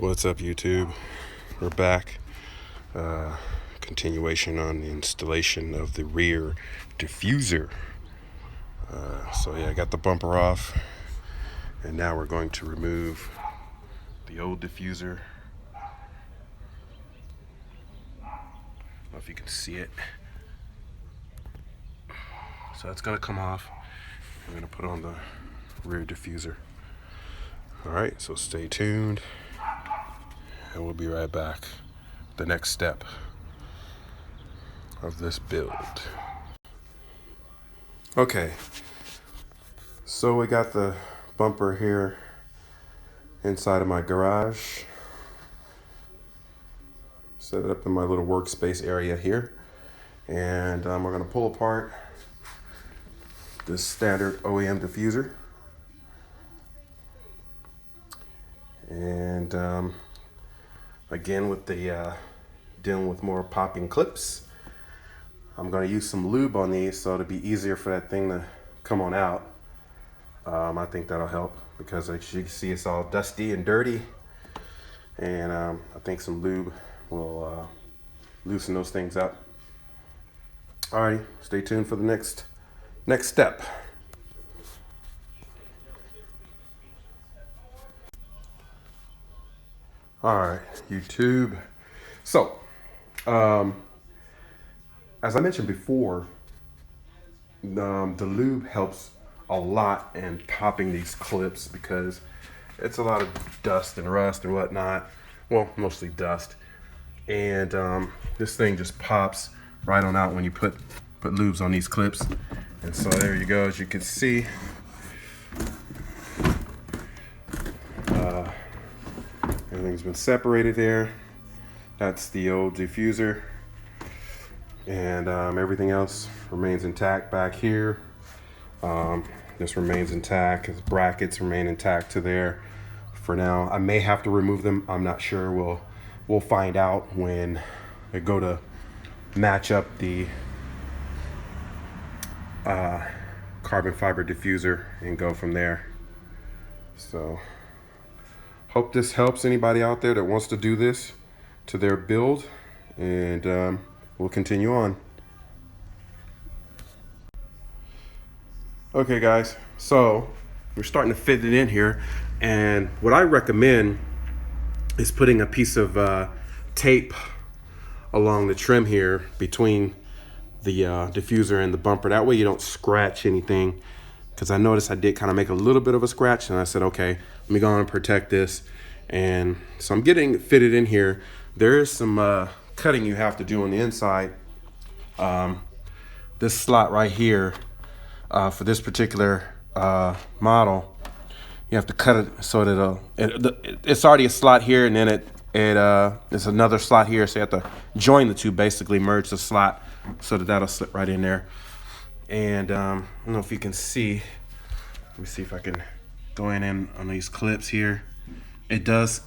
What's up, YouTube? We're back. Continuation on the installation of the rear diffuser. So yeah, I got the bumper off, and now we're going to remove the old diffuser. I don't know if you can see it. So that's gonna come off. I'm gonna put on the rear diffuser. All right, so stay tuned, and we'll be right back. The next step of this build. Okay, so we got the bumper here inside of my garage. Set it up in my little workspace area here, and we're gonna pull apart this standard OEM diffuser. And again, with the dealing with more popping clips, I'm going to use some lube on these so it'll be easier for that thing to come on out. I think that'll help because as you can see, it's all dusty and dirty, and I think some lube will loosen those things up. Alrighty, stay tuned for the next step. Alright, YouTube. So, as I mentioned before, the lube helps a lot in popping these clips because it's a lot of dust and rust and whatnot. Well, mostly dust. And this thing just pops right on out when you put lubes on these clips. And so there you go, as you can see. Everything's been separated there. That's the old diffuser. And everything else remains intact back here. This remains intact. His brackets remain intact to there for now. I may have to remove them. I'm not sure. We'll find out when I go to match up the carbon fiber diffuser and go from there. So hope this helps anybody out there that wants to do this to their build, and we'll continue on. Okay guys, so we're starting to fit it in here, and what I recommend is putting a piece of tape along the trim here between the diffuser and the bumper. That way you don't scratch anything, because I noticed I did kind of make a little bit of a scratch, and I said, okay, let me go on and protect this. And so I'm getting it fitted in here. There is some cutting you have to do on the inside. This slot right here, for this particular model, you have to cut it so that it's already a slot here, and then it's another slot here, so you have to join the two, basically merge the slot so that that'll slip right in there. And I don't know if you can see. Let me see if I can go in on these clips here. It does.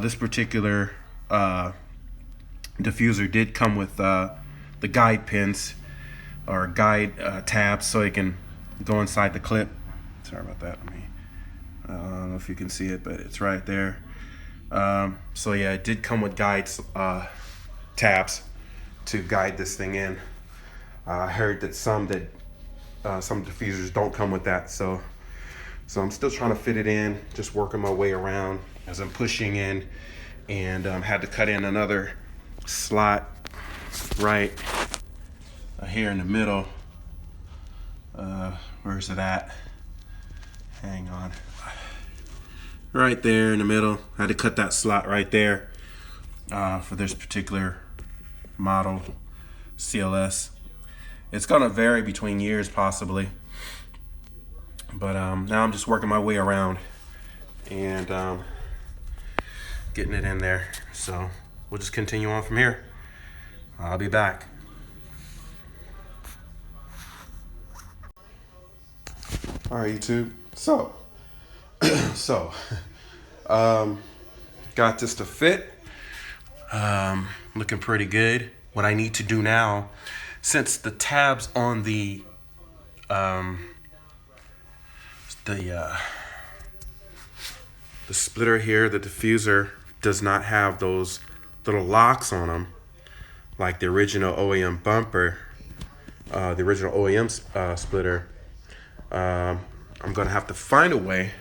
This particular diffuser did come with the guide pins or guide tabs, so you can go inside the clip. Sorry about that. I don't know if you can see it, but it's right there. So yeah, it did come with guide tabs to guide this thing in. I heard that some diffusers don't come with that, so I'm still trying to fit it in, just working my way around as I'm pushing in, and had to cut in another slot right here in the middle. Where's it at? Hang on. Right there in the middle. I had to cut that slot right there for this particular model, CLS. It's gonna vary between years possibly, but now I'm just working my way around and getting it in there. So we'll just continue on from here. I'll be back. All right, YouTube. So got this to fit. Looking pretty good. What I need to do now, since the tabs on the splitter here, the diffuser, does not have those little locks on them like the original OEM bumper, the original OEM splitter. I'm gonna have to find a way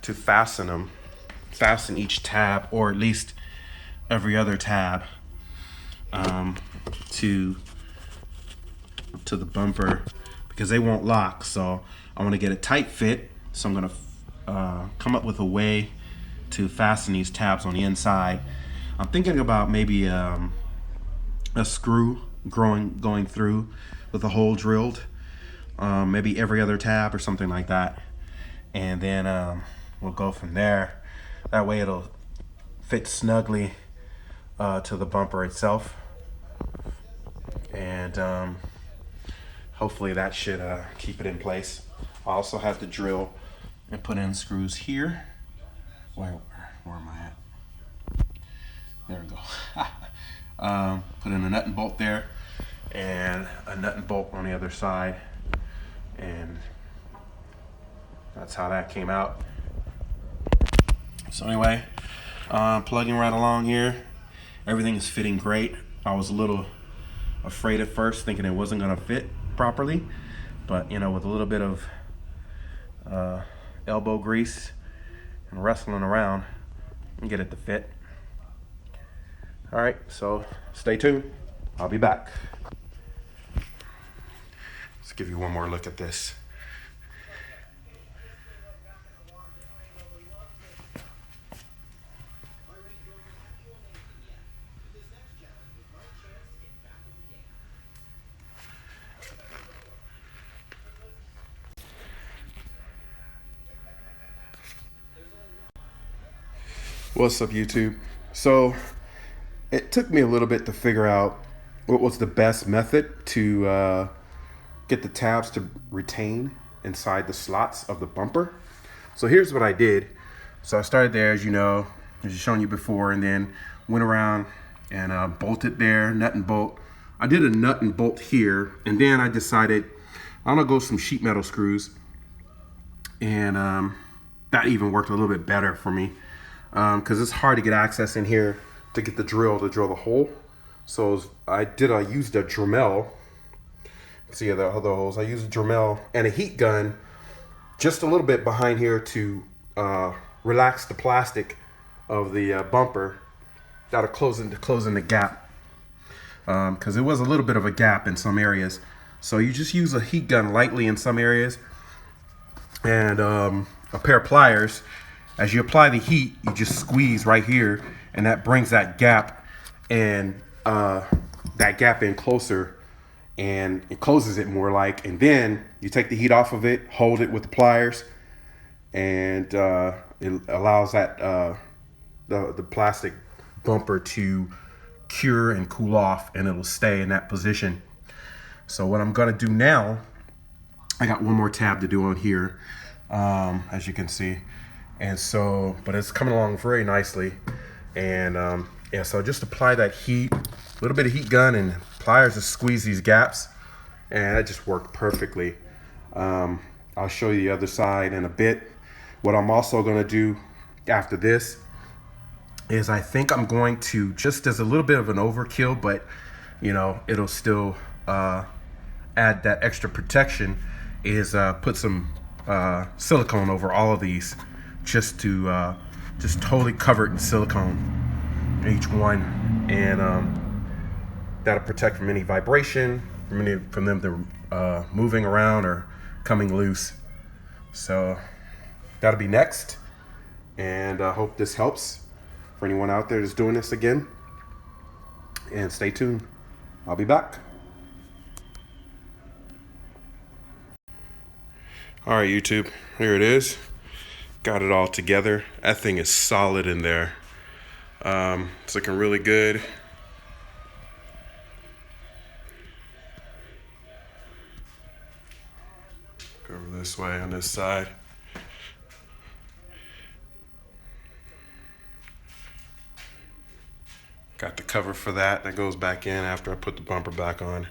to fasten each tab, or at least every other tab, to the bumper, because they won't lock. So I want to get a tight fit. So I'm gonna come up with a way to fasten these tabs on the inside. I'm thinking about maybe a screw going through with a hole drilled, maybe every other tab or something like that, and then we'll go from there. That way it'll fit snugly to the bumper itself, and hopefully that should keep it in place. I also have to drill and put in screws here. Where am I at? There we go. Put in a nut and bolt there, and a nut and bolt on the other side, and that's how that came out. So anyway, plugging right along here. Everything is fitting great. I was a little afraid at first, thinking it wasn't gonna fit properly, but you know, with a little bit of elbow grease and wrestling around, and get it to fit. All right, so stay tuned. I'll be back. Let's give you one more look at this. What's up, YouTube? So it took me a little bit to figure out what was the best method to get the tabs to retain inside the slots of the bumper. So here's what I did. So I started there, as you know, as I've shown you before, and then went around and bolted there, nut and bolt. I did a nut and bolt here, and then I decided I'm gonna go with some sheet metal screws, and that even worked a little bit better for me, because it's hard to get access in here to get the drill to drill the hole. So I used a Dremel. See the other holes. I used a Dremel and a heat gun just a little bit behind here to relax the plastic of the bumper. That'll close in the gap, because it was a little bit of a gap in some areas. So you just use a heat gun lightly in some areas, and a pair of pliers. As you apply the heat, you just squeeze right here, and that brings that gap in closer, and it closes it more like. And then you take the heat off of it, hold it with the pliers, and it allows that the plastic bumper to cure and cool off, and it'll stay in that position. So what I'm gonna do now, I got one more tab to do on here, as you can see. And so, but it's coming along very nicely. And yeah, so just apply that heat, a little bit of heat gun and pliers to squeeze these gaps, and that just worked perfectly. I'll show you the other side in a bit. What I'm also gonna do after this is, I think I'm going to, just as a little bit of an overkill, but you know, it'll still add that extra protection, is put some silicone over all of these, just to just totally cover it in silicone, each one, and that'll protect from any vibration, from them to moving around or coming loose. So that'll be next, and I hope this helps for anyone out there that's doing this again. And stay tuned. I'll be back. All right, YouTube, here it is. Got it all together. That thing is solid in there. It's looking really good. Go over this way on this side. Got the cover for that. That goes back in after I put the bumper back on.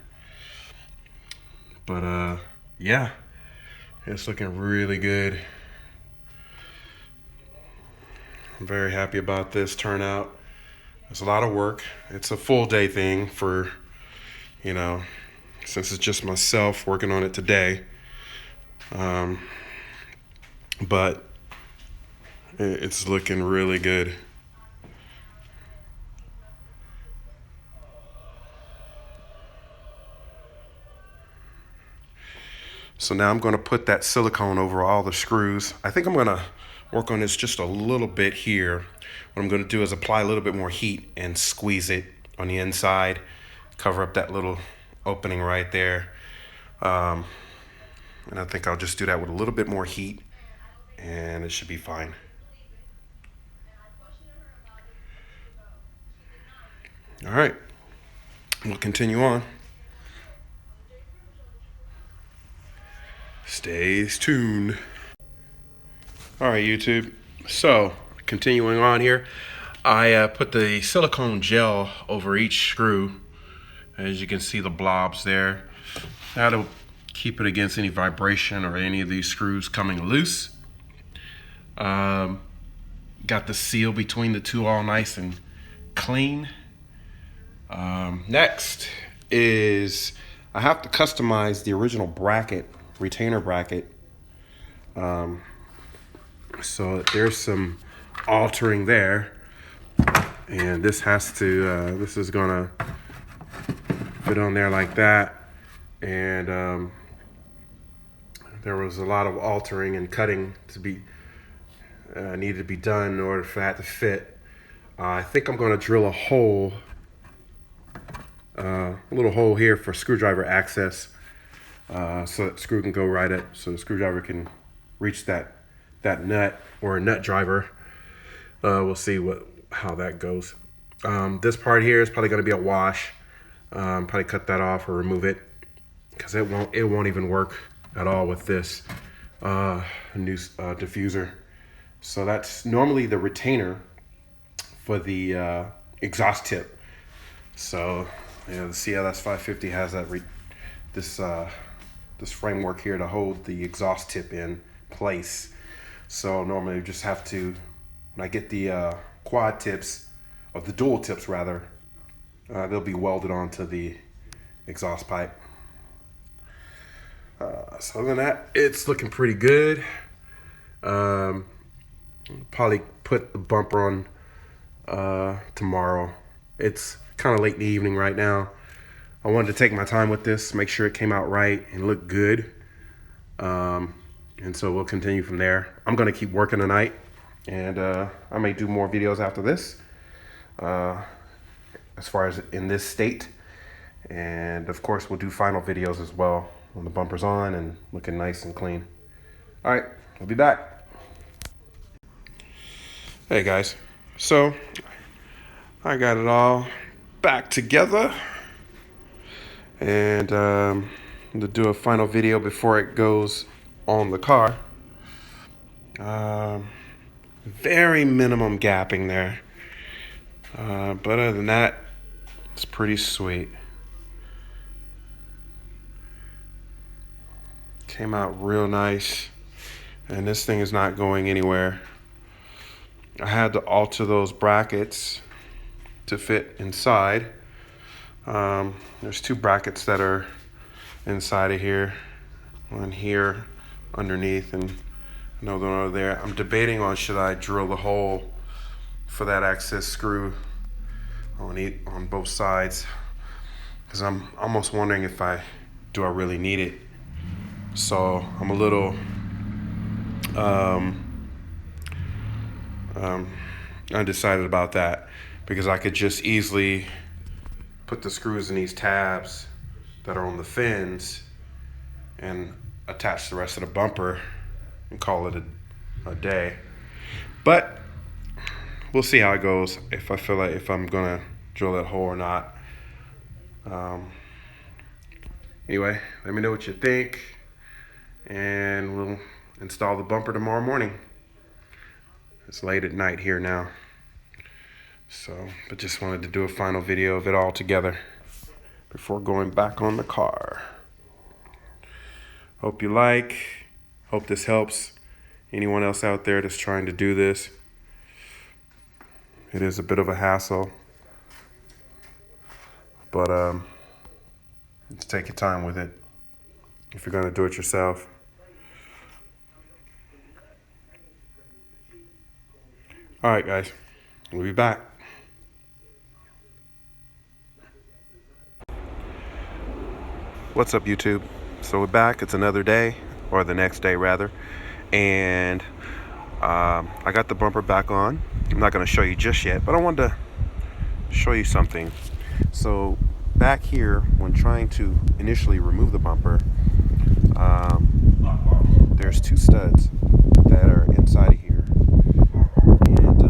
But yeah, it's looking really good. I'm very happy about this turnout. It's a lot of work. It's a full day thing for, you know, since it's just myself working on it today. But it's looking really good. So now I'm going to put that silicone over all the screws. I think I'm going to work on this just a little bit here. What I'm going to do is apply a little bit more heat and squeeze it on the inside, cover up that little opening right there. And I think I'll just do that with a little bit more heat, and it should be fine. All right, we'll continue on. Stay tuned. All right, YouTube. So, continuing on here, I put the silicone gel over each screw. As you can see, the blobs there. That'll keep it against any vibration or any of these screws coming loose. Got the seal between the two all nice and clean. Next is I have to customize the original bracket, retainer bracket. So there's some altering there, and this has to this is gonna fit on there like that. And there was a lot of altering and cutting to be needed to be done in order for that to fit. I think I'm going to drill a hole, a little hole here for screwdriver access, so that screw can go right up, so the screwdriver can reach that nut, or a nut driver. We'll see how that goes. This part here is probably going to be a wash. Probably cut that off or remove it, because it won't even work at all with this new diffuser. So that's normally the retainer for the exhaust tip. So the CLS550 has that this framework here to hold the exhaust tip in place. So normally you just have to, when I get the quad tips, or the dual tips rather, they'll be welded onto the exhaust pipe. So other than that, it's looking pretty good. Probably put the bumper on tomorrow. It's kind of late in the evening right now. I wanted to take my time with this, make sure it came out right and looked good. And so we'll continue from there. I'm gonna keep working tonight, and I may do more videos after this, as far as in this state. And of course we'll do final videos as well when the bumper's on and looking nice and clean. All right, we'll be back. Hey guys, so I got it all back together, and to do a final video before it goes on the car. Very minimum gapping there, but other than that, it's pretty sweet. Came out real nice, and this thing is not going anywhere. I had to alter those brackets to fit inside. There's two brackets that are inside of here, one here underneath, and another one over there. I'm debating on, should I drill the hole for that access screw on both sides, because I'm almost wondering if I really need it. So I'm a little undecided about that, because I could just easily put the screws in these tabs that are on the fins and attach the rest of the bumper and call it a day. But we'll see how it goes, if I feel like if I'm gonna drill that hole or not. Anyway, let me know what you think, and we'll install the bumper tomorrow morning. It's late at night here now, so but just wanted to do a final video of it all together before going back on the car. Hope this helps anyone else out there that's trying to do this. It is a bit of a hassle, but just take your time with it if you're going to do it yourself. All right, guys, we'll be back. What's up, YouTube? So we're back. It's another day, or the next day rather, and I got the bumper back on. I'm not going to show you just yet, but I wanted to show you something. So back here, when trying to initially remove the bumper, there's two studs that are inside of here, and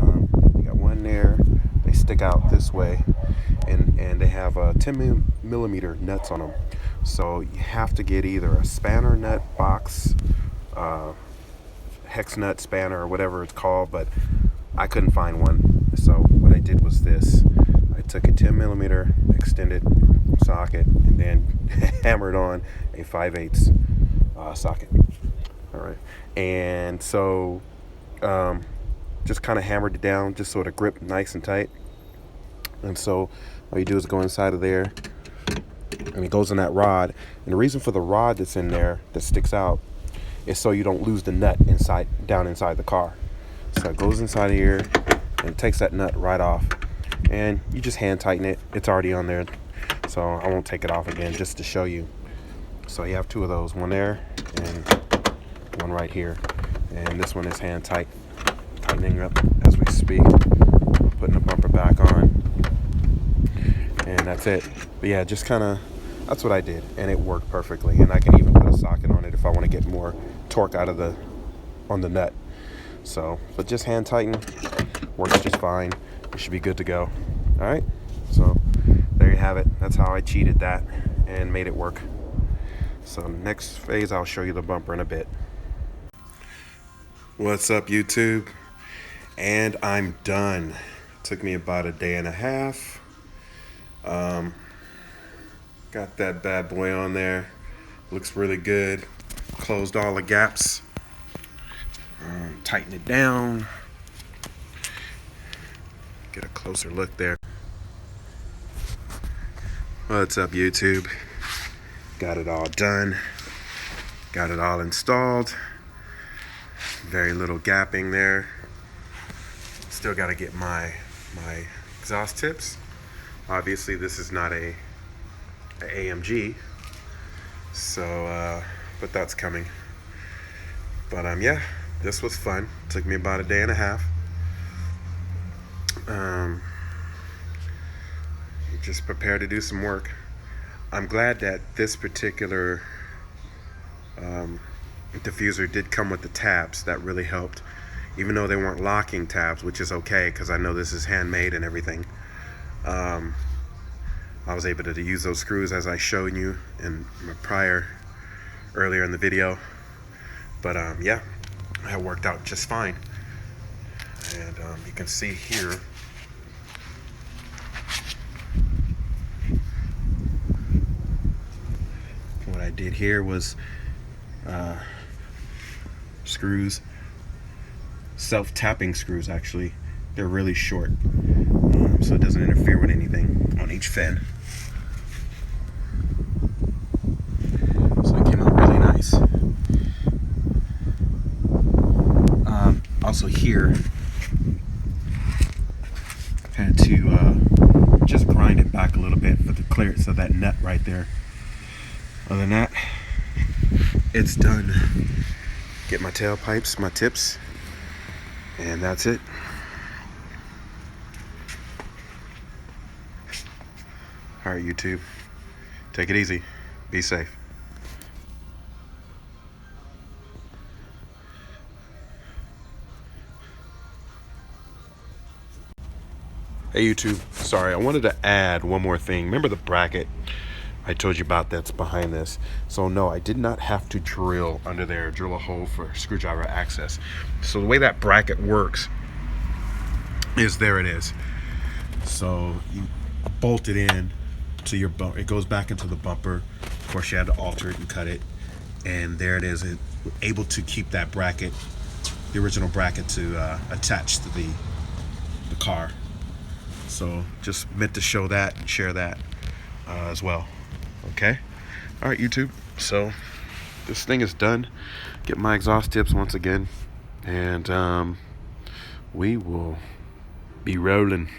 you got one there. They stick out this way, and they have 10 millimeter nuts on them. So you have to get either a spanner nut box, hex nut spanner, or whatever it's called, but I couldn't find one. So what I did was this: I took a 10 millimeter extended socket and then hammered on a 5/8 socket. All right, and so just kind of hammered it down just so it grip nice and tight. And so all you do is go inside of there, and it goes in that rod. And the reason for the rod that's in there that sticks out is so you don't lose the nut down inside the car. So it goes inside of here and it takes that nut right off, and you just hand tighten it. It's already on there, so I won't take it off again, just to show you. So you have two of those, one there and one right here, and this one is hand tightening up as we speak, putting the bumper back on, and that's it. But yeah, just kind of, that's what I did, and it worked perfectly. And I can even put a socket on it if I want to get more torque out of on the nut. So, but just hand tighten, works just fine. It should be good to go. All right, so there you have it. That's how I cheated that and made it work. So next phase, I'll show you the bumper in a bit. What's up, YouTube? And I'm done. Took me about a day and a half. Got that bad boy on there. Looks really good. Closed all the gaps. Tighten it down. Get a closer look there. What's up, YouTube? Got it all done. Got it all installed. Very little gapping there. Still got to get my exhaust tips. Obviously, this is not a AMG, so but that's coming. But yeah, this was fun. Took me about a day and a half. Just prepared to do some work. I'm glad that this particular diffuser did come with the tabs. That really helped, even though they weren't locking tabs, which is okay because I know this is handmade and everything. I was able to use those screws as I showed you in my earlier in the video. But yeah, it worked out just fine. And you can see here, what I did here was screws, self-tapping screws actually. They're really short, so it doesn't interfere with anything on each fin. So it came out really nice. Also here, had to just grind it back a little bit for the clearance of that nut right there. Other than that, it's done. Get my tailpipes, my tips, and that's it. All right, YouTube, take it easy. Be safe. Hey, YouTube. Sorry, I wanted to add one more thing. Remember the bracket I told you about that's behind this? So no, I did not have to drill under there, drill a hole for screwdriver access. So the way that bracket works is, there it is. So you bolt it in to your bumper. It goes back into the bumper. Of course, you had to alter it and cut it. And there it is. It's able to keep that bracket, the original bracket, to attach to the car. So just meant to show that and share that as well. Okay. All right, YouTube. So this thing is done. Get my exhaust tips once again, and we will be rolling.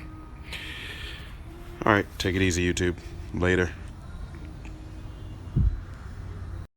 All right, take it easy, YouTube. Later.